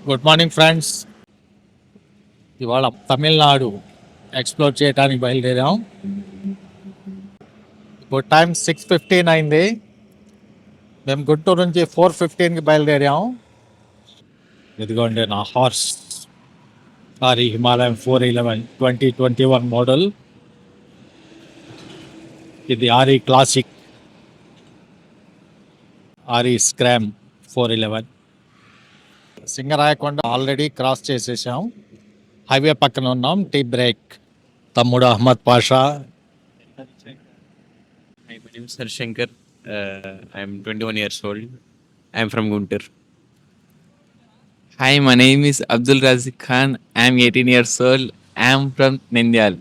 Good morning friends. ఇవాళ Tamil Nadu explore చేయడానికి బయలుదేరాం. ఇప్పుడు టైం 6:15 అయింది. మేము గుంటూరు నుంచి 4:15కి బయలుదేరాం. ఇదిగోండి నా హార్స్ ఆరి హిమాలయన్ 411 2021 మోడల్. ఇది RE classic, RE scram 411. Singarayakonda already cross చేసేసాం. హైవే పక్కన ఉన్నాం. Tea break. తమ్ముడు Ahmed Pasha. Hi, my name is Harshankar. I'm 21 years old. I'm from Guntur. Hi, my name is Abdul Razik Khan. I'm 18 years old. I'm from Nandyal.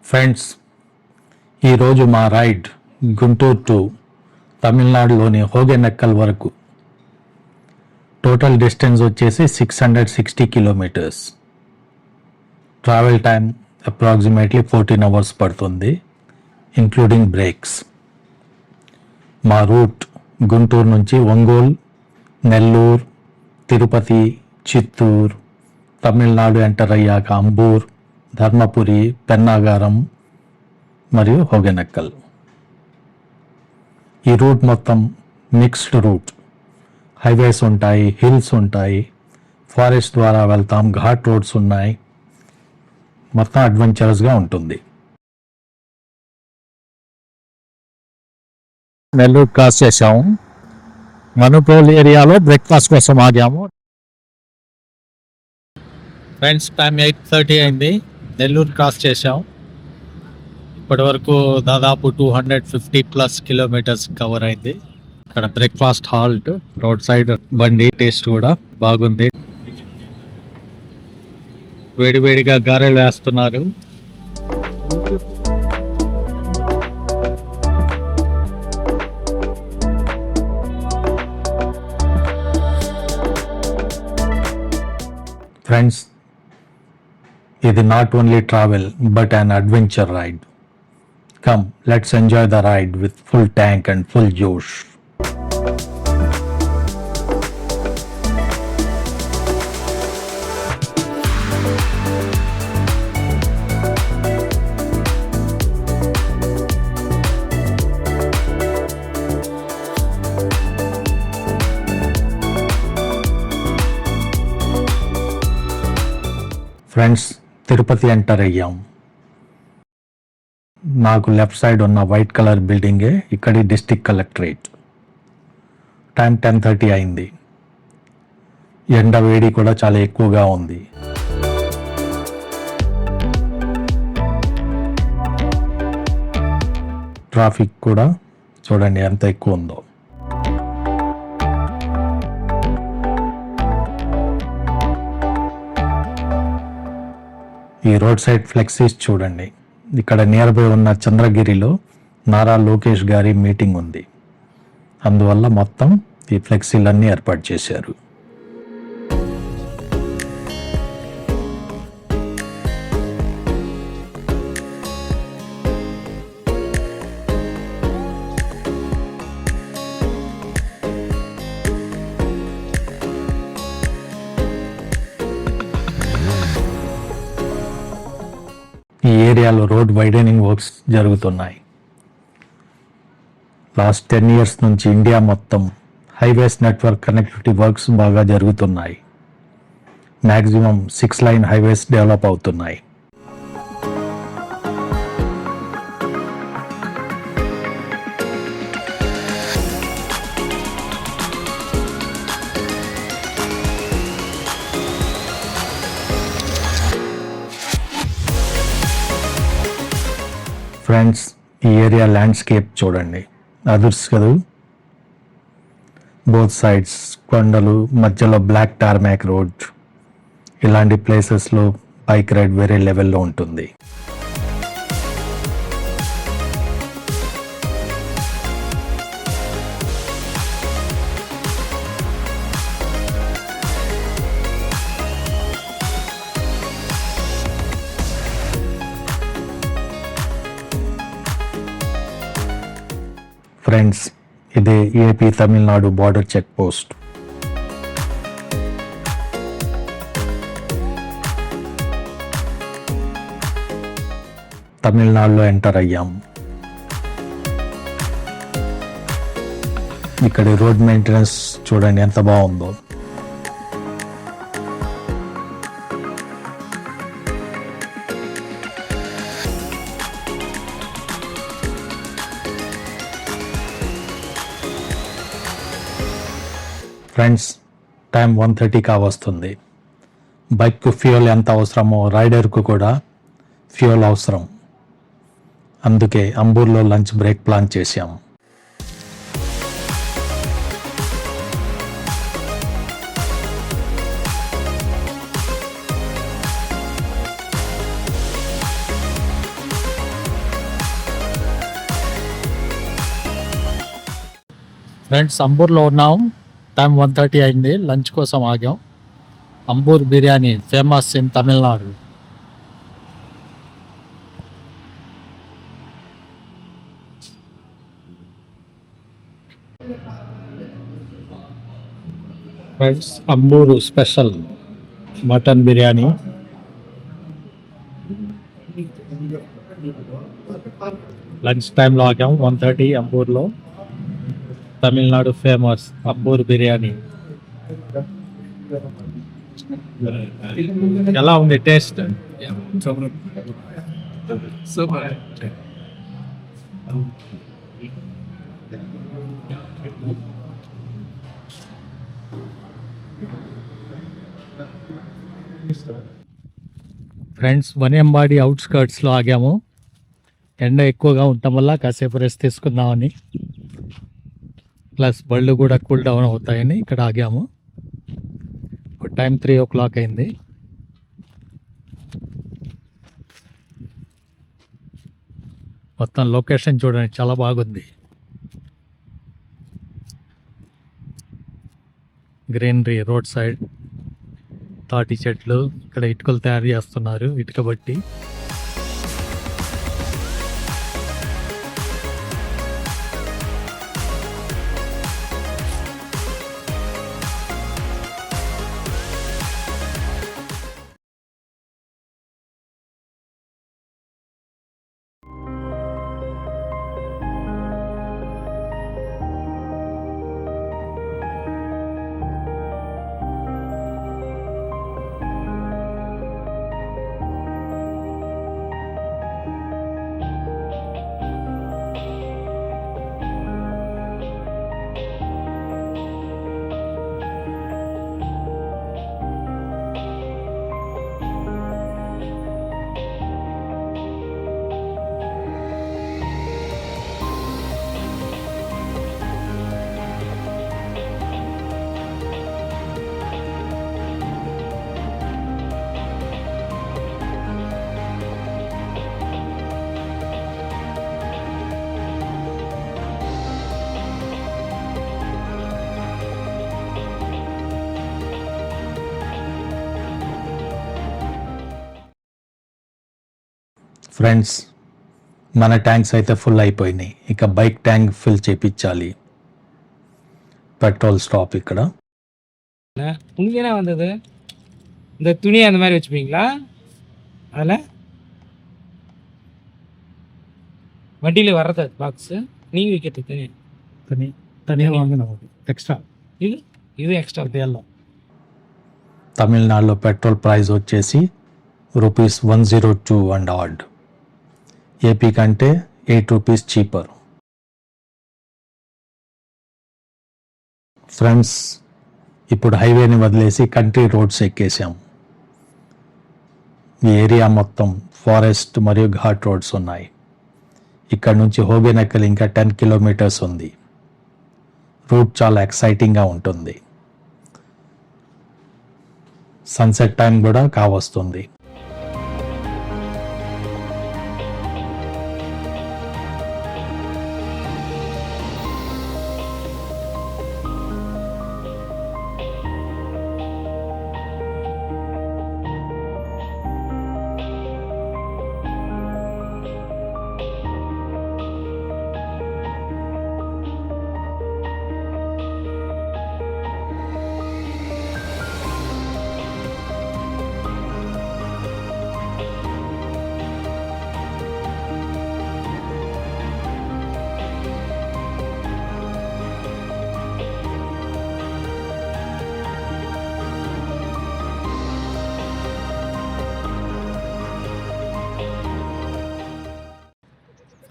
Friends, ఈరోజు మా ride Guntur to తమిళనాడులోని హోగెనెక్కల్ వరకు. Total distance వచ్చేసి 660 kilometres. Travel time approximately 14 hours పడుతుంది, including breaks. మా route Guntur నుంచి Ongole, Nellore, Tirupati, Chittoor, Tamil Nadu enter అయ్యాక అంబూర్, ధర్మపురి, పెన్నాగారం మరియు హోగెనెక్కల్. ఈ రూట్ మొత్తం మిక్స్డ్ రూట్. హైవేస్ ఉంటాయి, హిల్స్ ఉంటాయి, ఫారెస్ట్ ద్వారా వెళ్తాం, ఘాట్ రోడ్స్ ఉన్నాయి. మొత్తం అడ్వెంచరస్గా ఉంటుంది. నెల్లూరు క్రాస్ చేసాము. మనుప్రోల్ ఏరియాలో బ్రేక్ఫాస్ట్ కోసం ఆగాము. ఫ్రెండ్స్, టైం 8:30 అయింది. నెల్లూరు క్రాస్ చేసాం. ఇప్పటి వరకు దాదాపు 250+ కిలోమీటర్స్ కవర్ అయింది. ఇక్కడ బ్రేక్ఫాస్ట్ హాల్ట్, రోడ్ సైడ్ బండి. టేస్ట్ కూడా బాగుంది. వేడివేడిగా గారెలు వేస్తున్నారు. ఫ్రెండ్స్, ఇది not only travel but an adventure ride. Come, let's enjoy the ride with full tank and full josh. Friends, Tirupati enter అయ్యాం. నాకు లెఫ్ట్ సైడ్ ఉన్న వైట్ కలర్ బిల్డింగే ఇక్కడి డిస్ట్రిక్ట్ కలెక్టరేట్. టైం 10:30 అయింది. ఎండ వేడి కూడా చాలా ఎక్కువగా ఉంది. ట్రాఫిక్ కూడా చూడండి ఎంత ఎక్కువ ఉందో. ఈ రోడ్ సైడ్ ఫ్లెక్సీస్ చూడండి. ఇక్కడ నియర్ బై ఉన్న చంద్రగిరిలో నారా లోకేష్ గారి మీటింగ్ ఉంది. అందువల్ల మొత్తం ఈ ఫ్లెక్సీలన్నీ ఏర్పాటు చేశారు. ఈ ఏరియాలో రోడ్ వైడనింగ్ వర్క్స్ జరుగుతున్నాయి. లాస్ట్ 10 years నుంచి ఇండియా మొత్తం హైవేస్ నెట్వర్క్ కనెక్టివిటీ వర్క్స్ బాగా జరుగుతున్నాయి. మ్యాక్సిమం 6 lane హైవేస్ డెవలప్ అవుతున్నాయి. ఫ్రెండ్స్, ఈ ఏరియా ల్యాండ్స్కేప్ చూడండి, అదుర్స్ కదూ. బోత్ సైడ్స్ కొండలు, మధ్యలో బ్లాక్ టార్మాక్ రోడ్. ఇలాంటి ప్లేసెస్లో బైక్ రైడ్ వేరే లెవెల్లో ఉంటుంది. ఫ్రెండ్స్, ఇది AP Tamil Nadu border check post. తమిళనాడులో ఎంటర్ అయ్యాం. ఇక్కడ రోడ్ మెయింటెనెన్స్ చూడండి ఎంత బాగుందో. ఫ్రెండ్స్, టైం 1:30 కావస్తుంది. బైక్కు ఫ్యూయల్ ఎంత అవసరమో రైడర్కు కూడా ఫ్యూయల్ అవసరం. అందుకే అంబూర్లో లంచ్ బ్రేక్ ప్లాన్ చేశాం. ఫ్రెండ్స్, అంబూర్లో ఉన్నాం. టైం 1:30 అయింది. లంచ్ కోసం ఆగాం. Ambur biryani famous in Tamil Nadu. Friends, Ambur special mutton biryani. Lunch టైంలో ఆగాం 1:30 అంబూర్లో. తమిళనాడు ఫేమస్ అంబూర్ బిర్యానీ. ఎలా ఉంది టేస్ట్? సూపర్. ఫ్రెండ్స్, వనియంబాడి అవుట్స్కర్ట్స్లో ఆగాము. ఎండ ఎక్కువగా ఉండటం వల్ల కాసేపు రెస్ట్ తీసుకుందామని, ప్లస్ బళ్ళు కూడా కూల్ డౌన్ అవుతాయని ఇక్కడ ఆగాము. ఇప్పుడు టైం 3 o'clock అయింది. మొత్తం లొకేషన్ చూడండి, చాలా బాగుంది. గ్రీనరీ రోడ్ సైడ్, తాటి చెట్లు, ఇక్కడ ఇటుకలు తయారు చేస్తున్నారు, ఇటుక బట్టి. ఫ్రెండ్స్, మన ట్యాంక్స్ అయితే ఫుల్ అయిపోయినాయి. ఇక బైక్ ట్యాంక్ ఫిల్ చేయించాలి. பெட்ரோல் ஸ்டாப் ఇక్కడ. உங்களுக்கு என்ன வந்தது? இந்த துணி அந்த மாதிரி வச்சுப்பீங்களா? அதில் வண்டியில் வர்றது பாக்ஸு நீங்கள் வைக்கிறது தனியாக வாங்கினோம் ఎక్స్ట్రా. ఇది ఎక్స్ట్రా ఎல்லாம். తమిళనాడులో పెట్రోల్ ప్రైస్ వచ్చేసి ₹102 అండ్ ఆడ్. ఏపీ కంటే ₹8 చీపర్. ఫ్రెండ్స్, ఇప్పుడు హైవేని వదిలేసి కంట్రీ రోడ్స్ ఎక్కేసాం. ఈ ఏరియా మొత్తం ఫారెస్ట్ మరియు ఘాట్ రోడ్స్ ఉన్నాయి. ఇక్కడ నుంచి హోగెనెక్కల్ ఇంకా 10 kilometers ఉంది. రూట్ చాలా ఎక్సైటింగ్గా ఉంటుంది. సన్సెట్ టైం కూడా కావస్తుంది.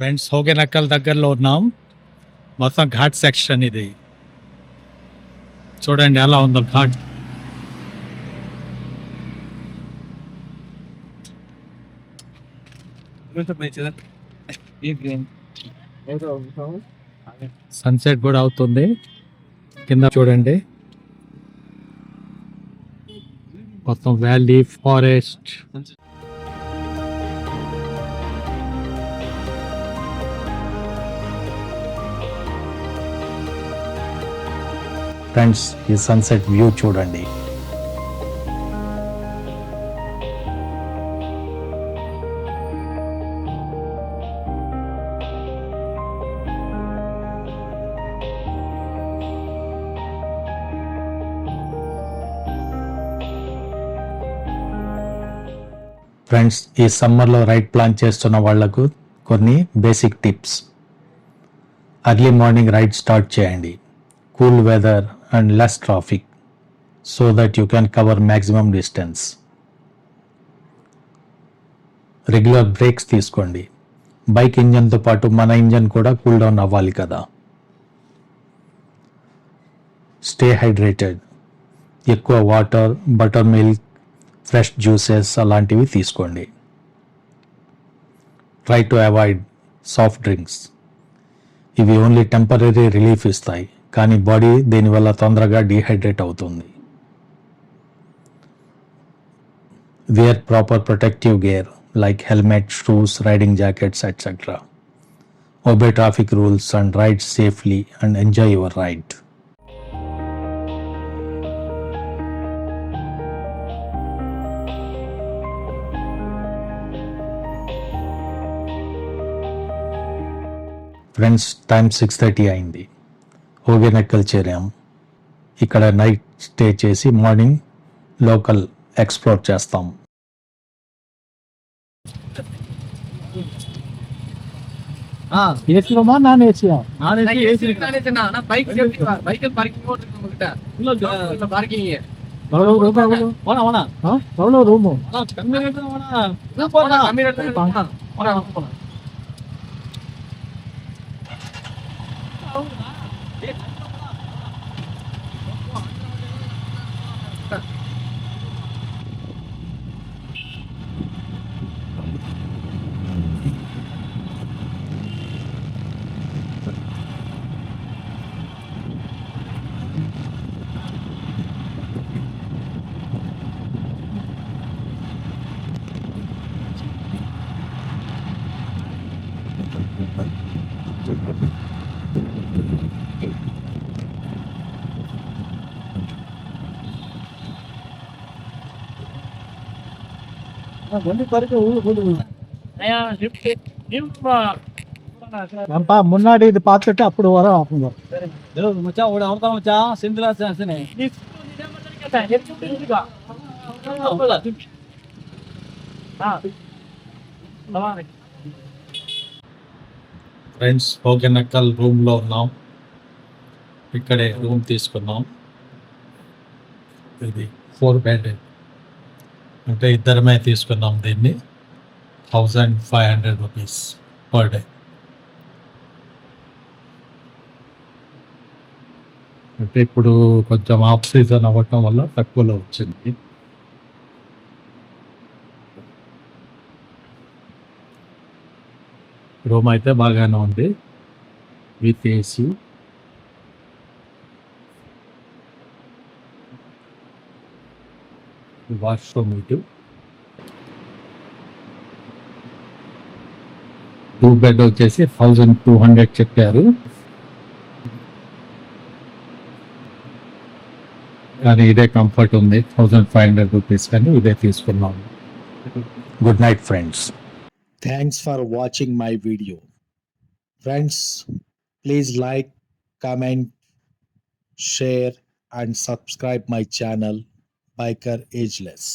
ఫ్రెండ్స్ హోగెనక్కల్ దగ్గరలో ఉన్నాం. మొత్తం ఘాట్ సెక్షన్ ఇది. చూడండి ఎలా ఉందో ఘాట్. సన్సెట్ కూడా అవుతుంది. కింద చూడండి మొత్తం వ్యాలీ, ఫారెస్ట్. ఫ్రెండ్స్ ఈ సన్సెట్ వ్యూ చూడండి. ఫ్రెండ్స్ ఈ సమ్మర్లో రైడ్ ప్లాన్ చేస్తున్న వాళ్లకు కొన్ని basic tips. Early morning ride start చేయండి. Cool weather and less traffic so that you can cover maximum distance. Regular breaks తీసుకోండి. బైక్ ఇంజన్తో పాటు మన ఇంజన్ కూడా కూల్ డౌన్ అవ్వాలి కదా. Stay hydrated. ఎక్కువ water, butter milk, fresh juices అలాంటివి తీసుకోండి. Try to avoid soft drinks. ఇవి ఓన్లీ టెంపరీ రిలీఫ్ ఇస్తాయి, కానీ బాడీ దీనివల్ల తొందరగా డీహైడ్రేట్ అవుతుంది. Wear proper protective gear like helmet, shoes, riding jackets etcetera. Obey traffic rules and ride safely and enjoy your ride. Friends time 6:30 అయింది. హోగెనక్కల్ చేరాం. ఇక్కడ night stay చేసి మార్నింగ్ లోకల్ ఎక్స్ప్లోర్ చేస్తాం. ఏసీమా నాన్ ఏసీయా? రూము முன்னாடி இது பார்த்துட்டு அப்படி வரோம். அப்போ மச்சான் ஒரு அவர்தான் மச்சான் செந்திலா சாசனே ఫ్రెండ్స్ హోగెనక్కల్ రూమ్లో ఉన్నాం. ఇక్కడే రూమ్ తీసుకున్నాం. ఇది 4 బెడ్, అంటే ఇద్దరమే తీసుకున్నాం దీన్ని. 1500 రూపీస్ పర్ డే. అంటే ఇప్పుడు కొంచెం ఆఫ్ సీజన్ అవ్వటం వల్ల తక్కువలో వచ్చింది. రూమ్ అయితే బాగానే ఉంది విత్ ఏసీ. వాష్రూమ్ ఇటు. 2 బెడ్ వచ్చేసి 1200 చెప్పారు, కానీ ఇదే కంఫర్ట్ ఉంది. 1500 రూపీస్ కానీ ఇదే తీసుకున్నాము. Good night friends. Thanks for watching my video. Friends, please like, comment, share and subscribe my channel Biker Ageless.